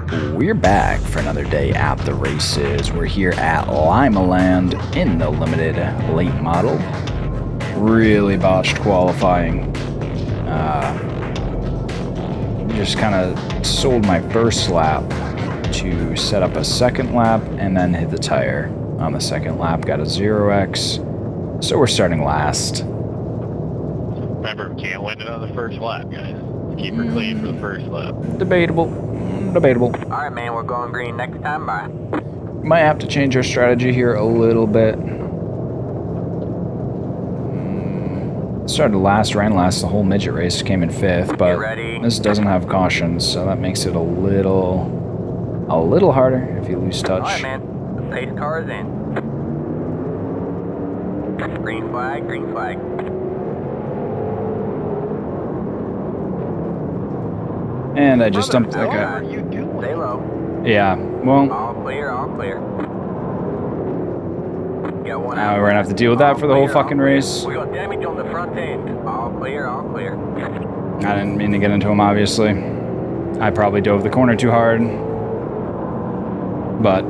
We're back for another day at the races. We're here at Limaland in the limited late model. Really botched qualifying. Just kind of sold my first lap to set up a second lap and then hit the tire on the second lap. Got a 0x, so we're starting last. Remember, we can't win it on the first lap, guys. Keep her clean for the first lap. Debatable. Alright, man, we're going green next time, bye. Might have to change our strategy here a little bit. Started last, ran last the whole midget race, came in 5th, but this doesn't have cautions, so that makes it a little harder if you lose touch. Alright, man, the pace car is in. Green flag, green flag. And I just dumped like a... Stay low. Yeah, well... All clear, all clear. Got one now out. we're gonna have to deal with that for the whole fucking race. We got damage on the front end. All clear, all clear. I didn't mean to get into him, obviously. I probably dove the corner too hard. But...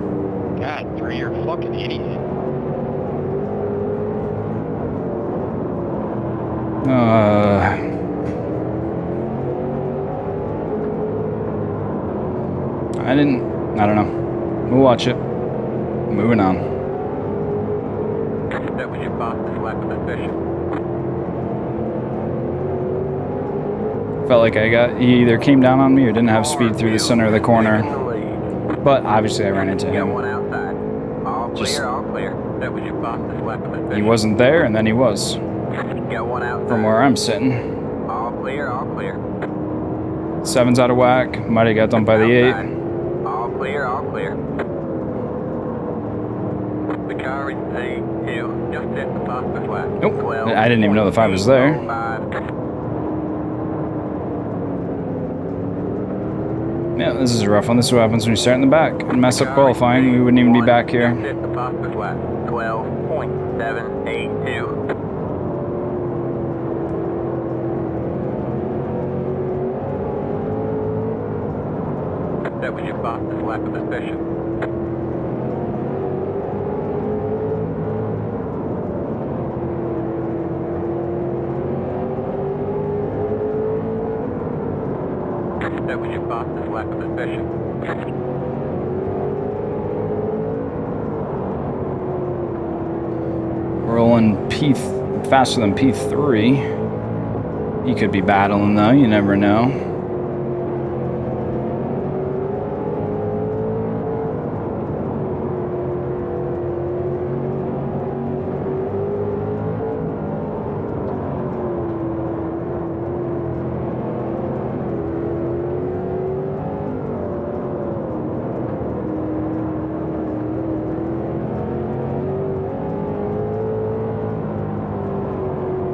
God, 3, you're a fucking idiot. I don't know. We'll watch it. Moving on. That was your fastest lap of the session. Felt like he either came down on me or didn't have speed through the center of the corner. But obviously I ran into Got him. one outside. All clear, all clear. That was your fastest lap of the session. He wasn't there, and then he was. Got one outside. From where I'm sitting. All clear, all clear. 7's out of whack. Might have got dumped by the 8. All clear, all clear. The car is A2, just at the fastest lap. Nope, I didn't even know the 5 was there. Yeah, this is a rough one. This is what happens when you start in the back and mess up qualifying. We wouldn't even be back here. Just at the fastest lap. 12.782. That was your fastest lap of the session. That was your fastest lap of the session. Rolling faster than P3. He could be battling though, you never know.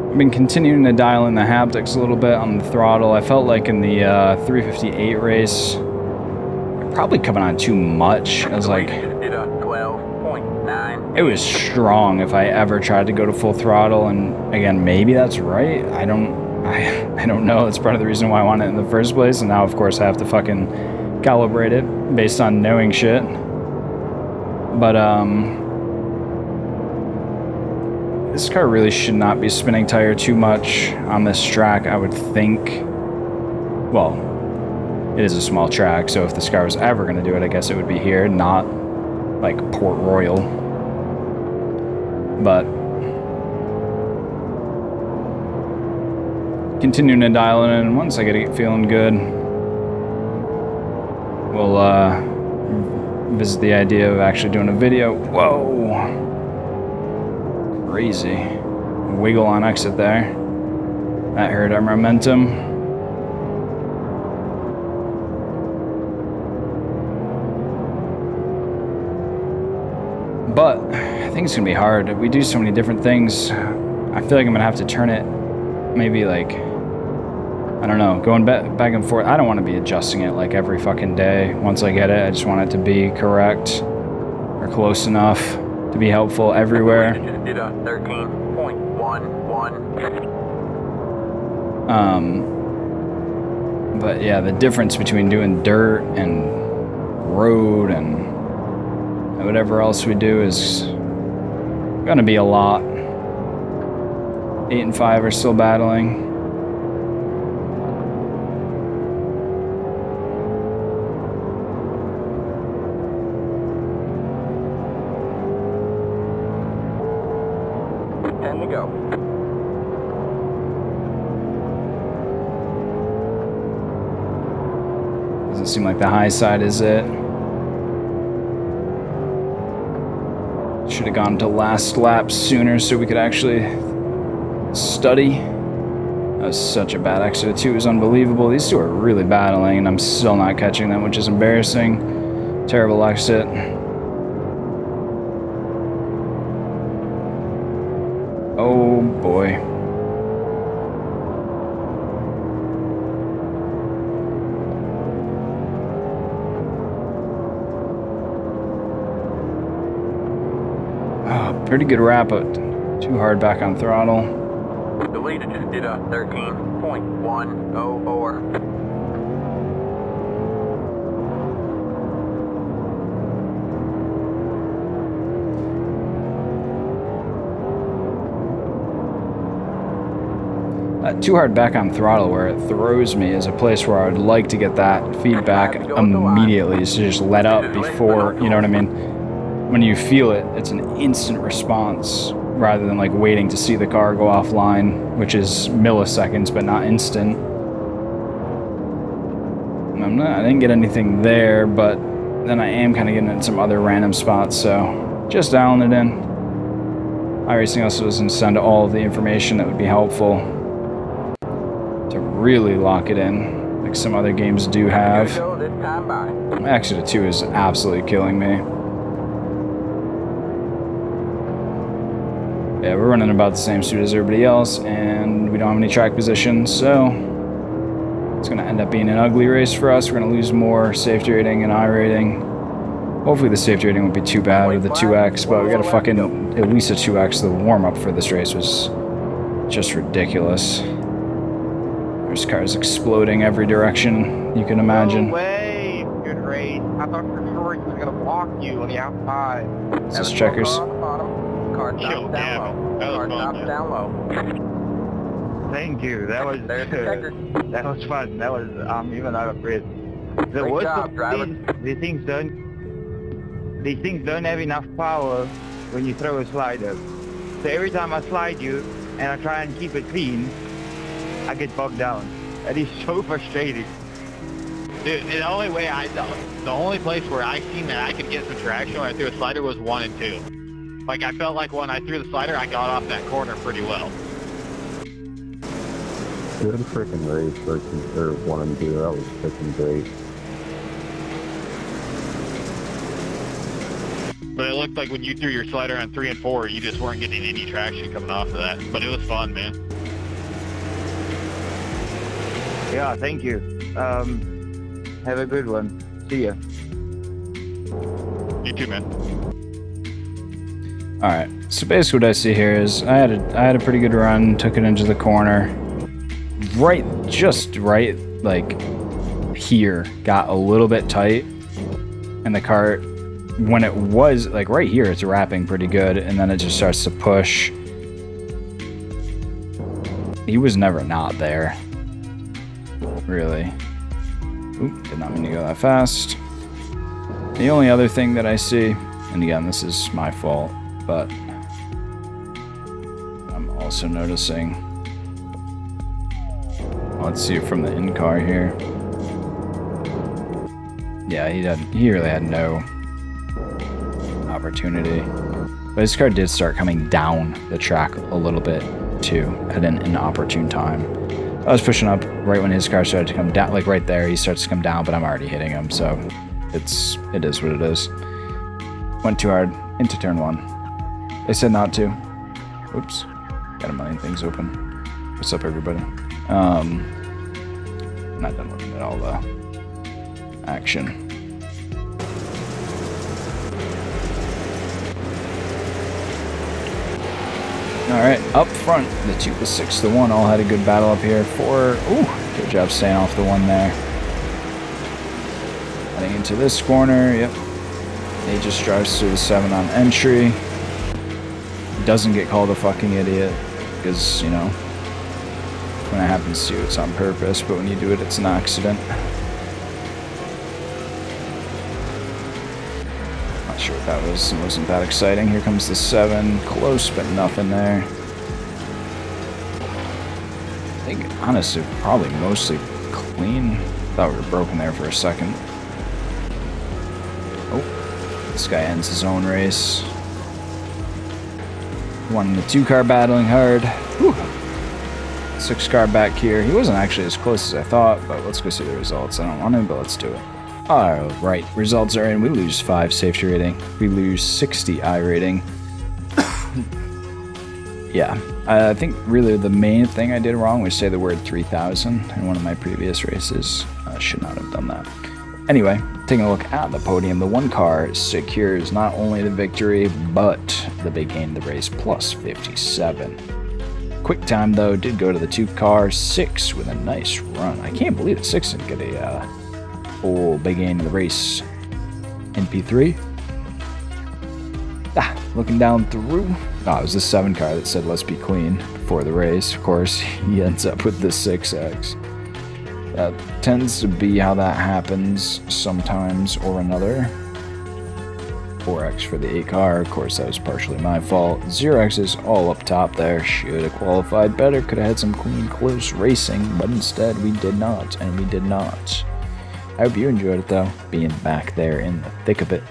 I've been continuing to dial in the haptics a little bit on the throttle. I felt like in the 358 race, probably coming on too much. I was like, it was strong if I ever tried to go to full throttle. And again, maybe that's right. I don't know. It's part of the reason why I want it in the first place. And now, of course, I have to fucking calibrate it based on knowing shit. But this car really should not be spinning tire too much on this track, I would think. Well, it is a small track, so if this car was ever going to do it, I guess it would be here, not like Port Royal. But continuing to dial it in. Once I get it feeling good, we'll visit the idea of actually doing a video. Whoa! Crazy. Wiggle on exit there. That hurt our momentum. But I think it's gonna be hard. We do so many different things. I feel like I'm gonna have to turn it maybe like, I don't know, going back and forth. I don't want to be adjusting it like every fucking day. Once I get it, I just want it to be correct or close enough to be helpful everywhere. Just did a 13.11. But yeah, the difference between doing dirt and road and whatever else we do is gonna be a lot. 8 and 5 are still battling. Time to go. Doesn't seem like the high side is it. Should have gone to last lap sooner so we could actually study. That was such a bad exit. 2 was unbelievable. These two are really battling, and I'm still not catching them, which is embarrassing. Terrible exit. Oh boy. Pretty good wrap, but too hard back on throttle. The leader just did a 13.104. Too hard back on throttle where it throws me is a place where I would like to get that feedback immediately, so just let up before, you know what I mean? When you feel it, it's an instant response rather than like waiting to see the car go offline, which is milliseconds but not instant. I didn't get anything there, but then I am kind of getting in some other random spots, so just dialing it in. iRacing also doesn't send all of the information that would be helpful to really lock it in, like some other games do have. Exit 2 is absolutely killing me. Yeah, we're running about the same speed as everybody else, and we don't have any track positions, so it's going to end up being an ugly race for us. We're going to lose more safety rating and I rating. Hopefully the safety rating won't be too bad with the 2x, but we got to fucking at least a 2x. The warm-up for this race was just ridiculous. There's cars exploding every direction you can imagine. No way! Good race. I thought for sure he was going to block you on the outside. Is this checkers? Car stops down low. Car stops down low. Thank you. That was There's the checker. that was fun. That was even out of breath. Great job, driver. These things don't have enough power when you throw a slider. So every time I slide you and I try and keep it clean, I get bogged down. That is so frustrating. Dude, the only place where I seen that I could get some traction when I threw a slider was 1 and 2. Like, I felt like when I threw the slider, I got off that corner pretty well. Good freaking race, 1 and 2. That was freaking great. But it looked like when you threw your slider on 3 and 4, you just weren't getting any traction coming off of that. But it was fun, man. Yeah, thank you. Have a good one. See ya. You too, man. Alright, so basically what I see here is I had a pretty good run, took it into the corner. Just right, like, here, got a little bit tight. And the car, when it was, like, right here, it's wrapping pretty good, and then it just starts to push. He was never not there. Really. Oop, did not mean to go that fast. The only other thing that I see, and again, this is my fault, but I'm also noticing, let's see it from the in-car here. Yeah, he really had no opportunity. But his car did start coming down the track a little bit too at an inopportune time. I was pushing up right when his car started to come down, like right there, he starts to come down, but I'm already hitting him, so it is what it is. Went too hard into turn 1. They said not to. Oops. Got a million things open. What's up, everybody? I'm not done looking at all the action. Alright, up front, the 2 was 6-1. All had a good battle up here. 4. Ooh, good job staying off the 1 there. I Getting into this corner, yep. He just drives through the 7 on entry. Doesn't get called a fucking idiot, because, you know, when it happens to you, it's on purpose, but when you do it, it's an accident. Not sure what that was. It wasn't that exciting. Here comes the 7. Close, but nothing there. I think, honestly, probably mostly clean. Thought we were broken there for a second. Oh, this guy ends his own race. One in the 2-car battling hard. Whew. 6-car back here. He wasn't actually as close as I thought, but let's go see the results. I don't want to, but let's do it. Alright, results are in. We lose 5 safety rating. We lose 60 I rating. Yeah, I think really the main thing I did wrong was say the word 3000 in one of my previous races. I should not have done that. Anyway, taking a look at the podium, the 1 car secures not only the victory, but the big gain of the race, plus 57. Quick time, though, did go to the 2 car, 6 with a nice run. I can't believe the 6 didn't get a full big gain of the race in P3. Looking down through. Oh, it was the 7 car that said, let's be clean before the race. Of course, he ends up with the 6X. That tends to be how that happens sometimes or another. 4X for the 8 car. Of course, that was partially my fault. 0X is all up top there. Should have qualified better. Could have had some clean, close racing, but instead we did not, and we did not. I hope you enjoyed it, though, being back there in the thick of it,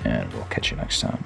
and we'll catch you next time.